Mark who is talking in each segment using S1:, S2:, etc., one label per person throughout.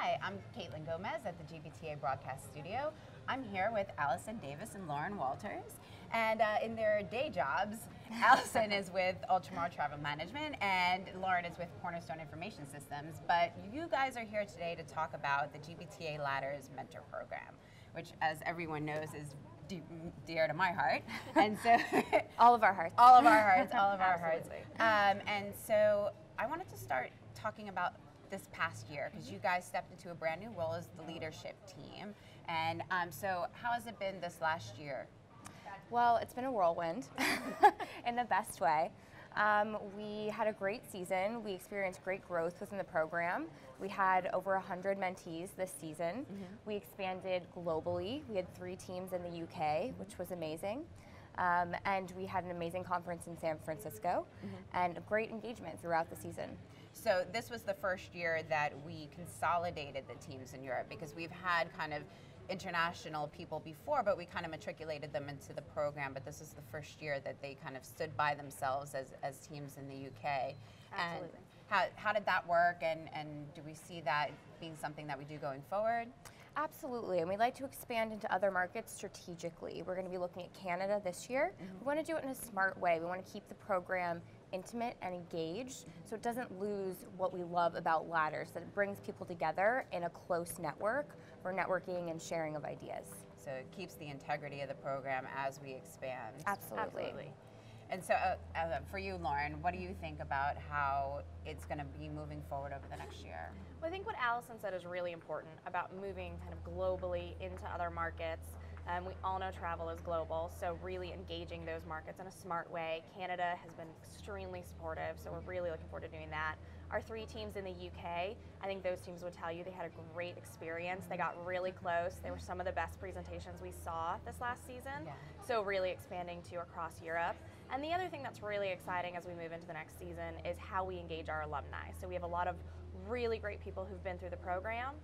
S1: Hi, I'm Caitlin Gomez at the GBTA Broadcast Studio. I'm here with Allison Davis and Lauren Walters. And in their day jobs, Allison is with Ultramar Travel Management and Lauren is with Cornerstone Information Systems. But you guys are here today to talk about the GBTA Ladders Mentor Program, which, as everyone knows, is dear to my heart. And so
S2: all of our hearts.
S1: All of our hearts, all of our hearts.
S2: Absolutely.
S1: And so I wanted to start talking about this past year, because you guys stepped into a brand new role as the leadership team. And so how has it been this last year?
S2: Well, it's been a whirlwind in the best way. We had a great season. We experienced great growth within the program. We had over 100 mentees this season. We expanded globally. We had 3 teams in the UK, which was amazing. And we had an amazing conference in San Francisco and great engagement throughout the season.
S1: So this was the first year that we consolidated the teams in Europe, because we've had kind of international people before, but we kind of matriculated them into the program. But this is the first year that they kind of stood by themselves as teams in the UK.
S2: Absolutely.
S1: And how did that work, and do we see that being something that we do going forward?
S2: Absolutely, and we'd like to expand into other markets strategically. We're going to be looking at Canada this year. We want to do it in a smart way. We want to keep the program intimate and engaged, so it doesn't lose what we love about Ladders, that it brings people together in a close network for networking and sharing of ideas.
S1: So it keeps the integrity of the program as we expand.
S2: Absolutely.
S1: And so for you, Lauren, what do you think about how it's going to be moving forward over the next year?
S3: Well, I think what Allison said is really important about moving kind of globally into other markets. We all know travel is global, so really engaging those markets in a smart way. Canada has been extremely supportive, so we're really looking forward to doing that. Our 3 teams in the UK, I think those teams would tell you they had a great experience. They got really close. They were some of the best presentations we saw this last season, so really expanding to across Europe. And the other thing that's really exciting as we move into the next season is how we engage our alumni. So we have a lot of really great people who've been through the program.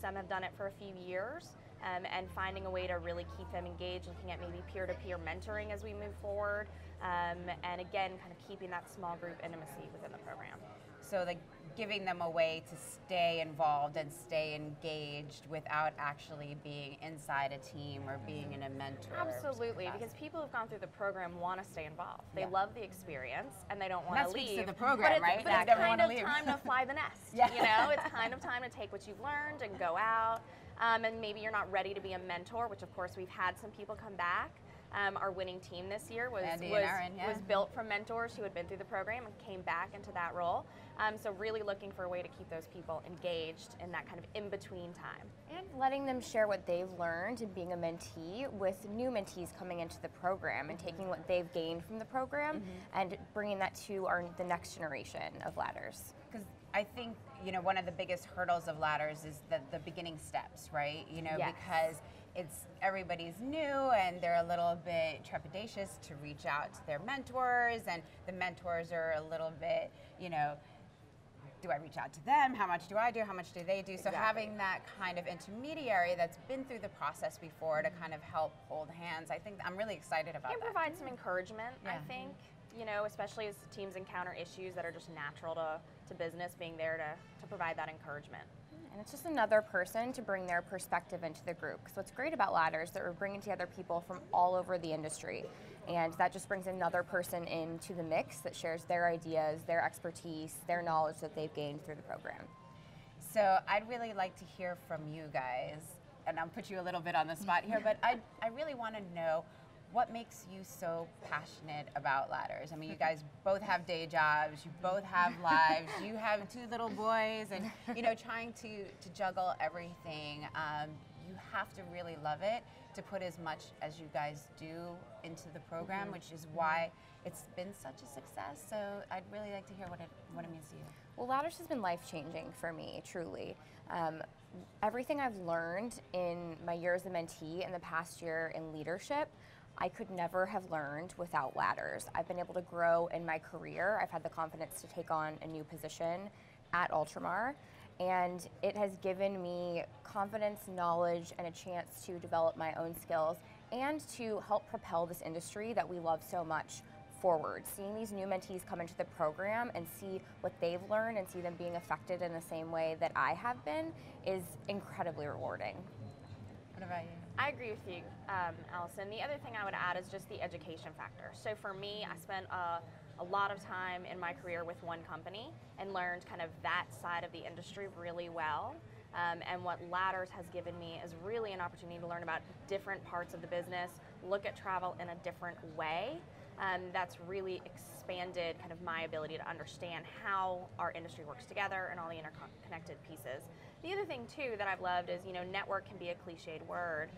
S3: Some have done it for a few years, and finding a way to really keep them engaged, looking at maybe peer-to-peer mentoring as we move forward, and again, kind of keeping that small group intimacy within the program.
S1: So like giving them a way to stay involved and stay engaged without actually being inside a team or being in a mentor.
S3: Absolutely, because people who've gone through the program want to stay involved. They love the experience and they don't want to leave.
S1: That speaks to the program, right?
S3: But it's kind of time to fly the nest. You know, it's kind of time to take what you've learned and go out. And maybe you're not ready to be a mentor, which of course we've had some people come back. Our winning team this year was built from mentors who had been through the program and came back into that role. So really looking for a way to keep those people engaged in that kind of in-between time.
S2: And letting them share what they've learned and being a mentee with new mentees coming into the program and taking what they've gained from the program and bringing that to the next generation of Ladders.
S1: Because I think, you know, one of the biggest hurdles of Ladders is the beginning steps, right? You know, because everybody's new and they're a little bit trepidatious to reach out to their mentors, and the mentors are a little bit, you know, do I reach out to them? How much do I do? How much do they do? So having that kind of intermediary that's been through the process before to kind of help hold hands, I think I'm really excited about that.
S3: And provide some encouragement, I think. You know, especially as teams encounter issues that are just natural to business, being there to provide that encouragement.
S2: And it's just another person to bring their perspective into the group. So what's great about Ladders is that we're bringing together people from all over the industry. And that just brings another person into the mix that shares their ideas, their expertise, their knowledge that they've gained through the program.
S1: So I'd really like to hear from you guys, and I'll put you a little bit on the spot here, but I really want to know, what makes you so passionate about Ladders? I mean, you guys both have day jobs, you both have lives, you have 2 little boys, and you know, trying to juggle everything. You have to really love it to put as much as you guys do into the program, which is why it's been such a success. So I'd really like to hear what it means to you.
S2: Well, Ladders has been life-changing for me, truly. Everything I've learned in my year as a mentee and the past year in leadership, I could never have learned without Ladders. I've been able to grow in my career. I've had the confidence to take on a new position at Ultramar, and it has given me confidence, knowledge, and a chance to develop my own skills and to help propel this industry that we love so much forward. Seeing these new mentees come into the program and see what they've learned and see them being affected in the same way that I have been is incredibly rewarding.
S1: What about you?
S3: I agree with you, Allison. The other thing I would add is just the education factor. So for me, I spent a lot of time in my career with one company and learned kind of that side of the industry really well. And what Ladders has given me is really an opportunity to learn about different parts of the business, look at travel in a different way. That's really expanded kind of my ability to understand how our industry works together and all the interconnected pieces. The other thing too that I've loved is, network can be a cliched word,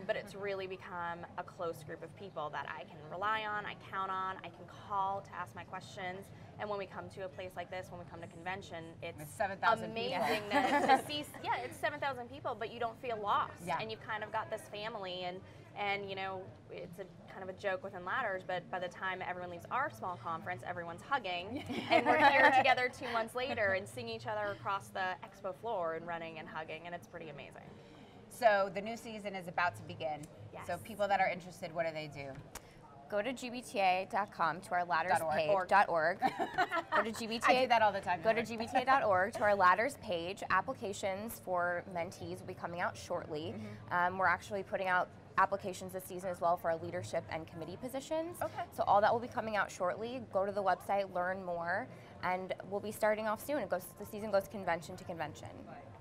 S3: but it's really become a close group of people that I can rely on, I count on, I can call to ask my questions. And when we come to a place like this, when we come to convention, it's
S1: 7,000
S3: amazing to see. Yeah, it's 7,000 people, but you don't feel lost, and you've kind of got this family, and it's a kind of a joke within Ladders, but by the time everyone leaves our small conference, everyone's hugging, and we're here together 2 months later and seeing each other across the expo floor and running and hugging, and it's pretty amazing.
S1: So the new season is about to begin.
S3: Yes.
S1: So people that are interested, what do they do?
S2: Go to gbta.com to our ladders page. .org. Go to GBTA.
S1: I do that all the time.
S2: Go to gbta.org to our ladders page. Applications for mentees will be coming out shortly. We're actually putting out applications this season as well for our leadership and committee positions.
S1: Okay.
S2: So all that will be coming out shortly. Go to the website, learn more, and we'll be starting off soon. The season goes convention to convention.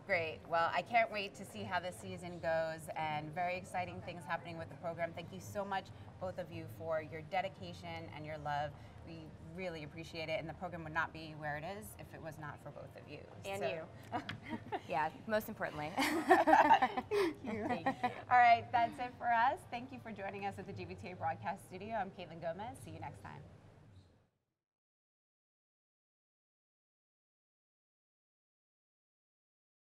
S1: Great. Well, I can't wait to see how this season goes, and very exciting things happening with the program. Thank you so much, both of you, for your dedication and your love. We really appreciate it, and the program would not be where it is if it was not for both of you.
S3: And
S1: So-
S3: you.
S2: Yeah, most importantly.
S1: Thank you. All right, that's it for us. Thank you for joining us at the GBTA Broadcast Studio. I'm Caitlin Gomez. See you next time.